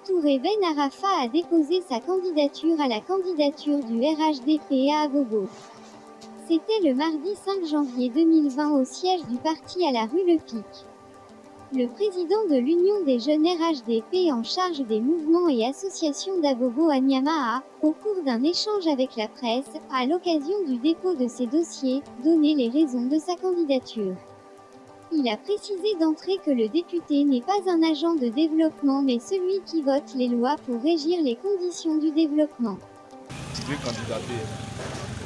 Touré Ben Arafa a déposé sa candidature à la candidature du RHDP à Abobo. C'était le mardi 5 janvier 2020 au siège du parti à la rue Le Pic. Le président de l'Union des jeunes RHDP en charge des mouvements et associations d'Abobo à Niama a, au cours d'un échange avec la presse, à l'occasion du dépôt de ses dossiers, donné les raisons de sa candidature. Il a précisé d'entrée que le député n'est pas un agent de développement mais celui qui vote les lois pour régir les conditions du développement. Je vais candidater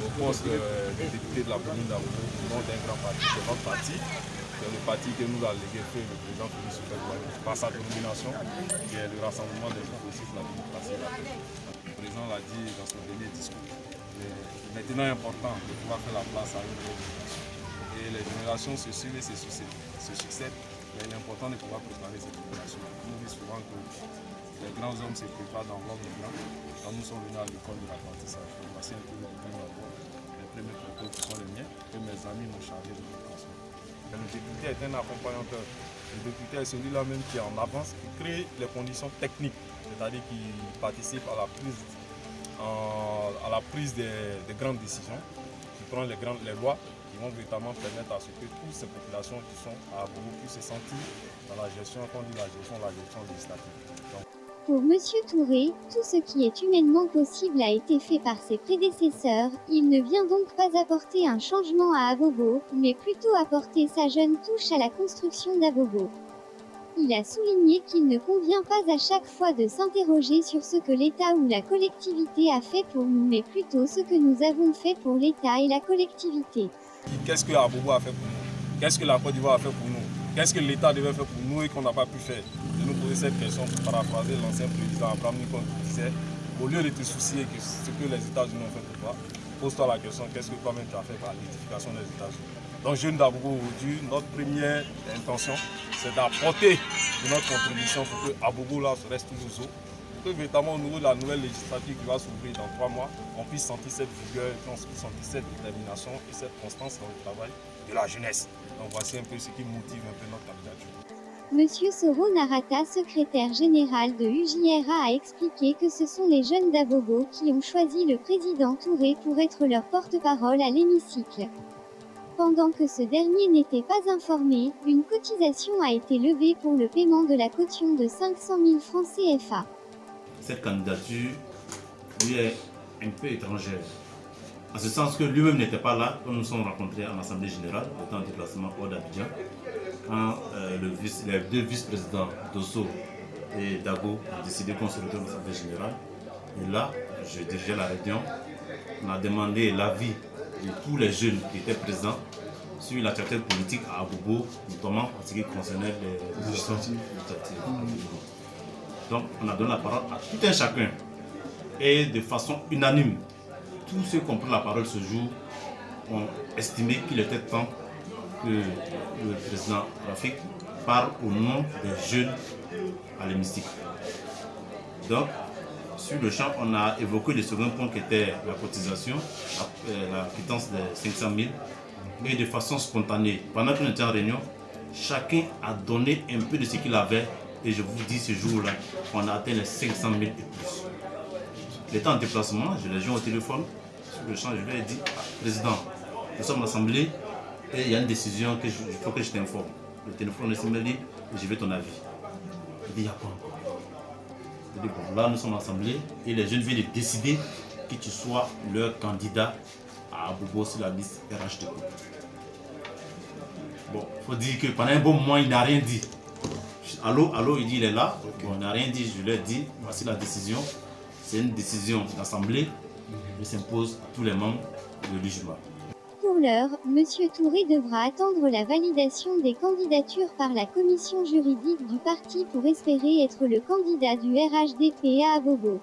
au poste de député de la commune d'Abobo au nom d'un grand parti, c'est notre parti. C'est le parti que nous a légué le président Félix Houphouët-Boigny par sa domination, qui est le rassemblement des progressistes de la démocratie et la paix. Le président l'a dit dans son dernier discours. Il est maintenant important de pouvoir faire la place à une nouvelle génération. Et les générations se suivent et se succèdent, mais il est important de pouvoir préparer cette génération. On dit souvent que les grands hommes se préparent dans l'homme blanc. Quand nous sommes venus à l'école de l'apprentissage, voici un peu le début les premiers propos qui sont les miens, que mes amis m'ont chargé de vous transmettre. Le député est un accompagnateur. Le député est celui-là même qui est en avance, qui crée les conditions techniques, c'est-à-dire qui participe à la prise des grandes décisions, qui prend les lois qui vont véritablement permettre à ce que toutes ces populations qui sont à Abobo puissent se sentir dans la gestion, quand on dit la gestion législative. Pour M. Touré, tout ce qui est humainement possible a été fait par ses prédécesseurs, il ne vient donc pas apporter un changement à Abobo, mais plutôt apporter sa jeune touche à la construction d'Abobo. Il a souligné qu'il ne convient pas à chaque fois de s'interroger sur ce que l'État ou la collectivité a fait pour nous, mais plutôt ce que nous avons fait pour l'État et la collectivité. Qu'est-ce que Abobo a fait pour nous? Qu'est-ce que la Côte d'Ivoire a fait pour nous? Qu'est-ce que l'État devait faire pour nous et qu'on n'a pas pu faire? De nous poser cette question pour paraphraser l'ancien président Abraham Lincoln qui disait, au lieu de te soucier de ce que les États-Unis ont fait pour toi, pose-toi la question, qu'est-ce que toi-même tu as fait par l'édification des États-Unis? Donc, jeunes d'Abobo aujourd'hui, notre première intention, c'est d'apporter notre contribution pour que Abobo là reste toujours haut. Pour que véritablement au niveau de la nouvelle législature qui va s'ouvrir dans 3 mois, on puisse sentir cette vigueur, on puisse sentir cette détermination et cette constance dans le travail de la jeunesse. Donc voici un peu ce qui motive un peu notre candidature. Monsieur Soro Narata, secrétaire général de UJRA, a expliqué que ce sont les jeunes d'Abobo qui ont choisi le président Touré pour être leur porte-parole à l'hémicycle. Pendant que ce dernier n'était pas informé, une cotisation a été levée pour le paiement de la caution de 500 000 francs CFA. Cette candidature lui est un peu étrangère, en ce sens que lui-même n'était pas là quand nous nous sommes rencontrés en Assemblée Générale, étant en déplacement hors d'Abidjan, quand les deux vice-présidents Dosso et Dabo ont décidé qu'on se retrouve en Assemblée Générale. Et là, je dirigeais la réunion, on a demandé l'avis de tous les jeunes qui étaient présents sur la l'actualité politique à Abobo, notamment en ce qui concernait les législatives. Donc, on a donné la parole à tout un chacun. Et de façon unanime, tous ceux qui ont pris la parole ce jour ont estimé qu'il était temps que le président Rafik parle au nom des jeunes à l'hémicycle. Donc, sur le champ, on a évoqué le second point qui était la cotisation, la quittance des 500 000. Et de façon spontanée, pendant que nous étions en réunion, chacun a donné un peu de ce qu'il avait. Et je vous dis, ce jour-là, on a atteint les 500 000 et plus. L'étant en déplacement, je l'ai joint au téléphone. Sur le champ, je lui ai dit, président, nous sommes en assemblée et il y a une décision qu'il faut que je t'informe. Le téléphone s'est dit, je veux ton avis. Il dit, il n'y a pas encore. Je dis, bon, là, nous sommes en assemblée et les jeunes viennent de décider que tu sois leur candidat à Abobo sur la liste RHDP. Bon, il faut dire que pendant un bon moment, il n'a rien dit. Allô, il dit il est là. Okay. On n'a rien dit, je lui ai dit, voici la décision. C'est une décision d'assemblée qui s'impose à tous les membres de l'UJMA. Pour l'heure, M. Touré devra attendre la validation des candidatures par la commission juridique du parti pour espérer être le candidat du RHDP à Abobo.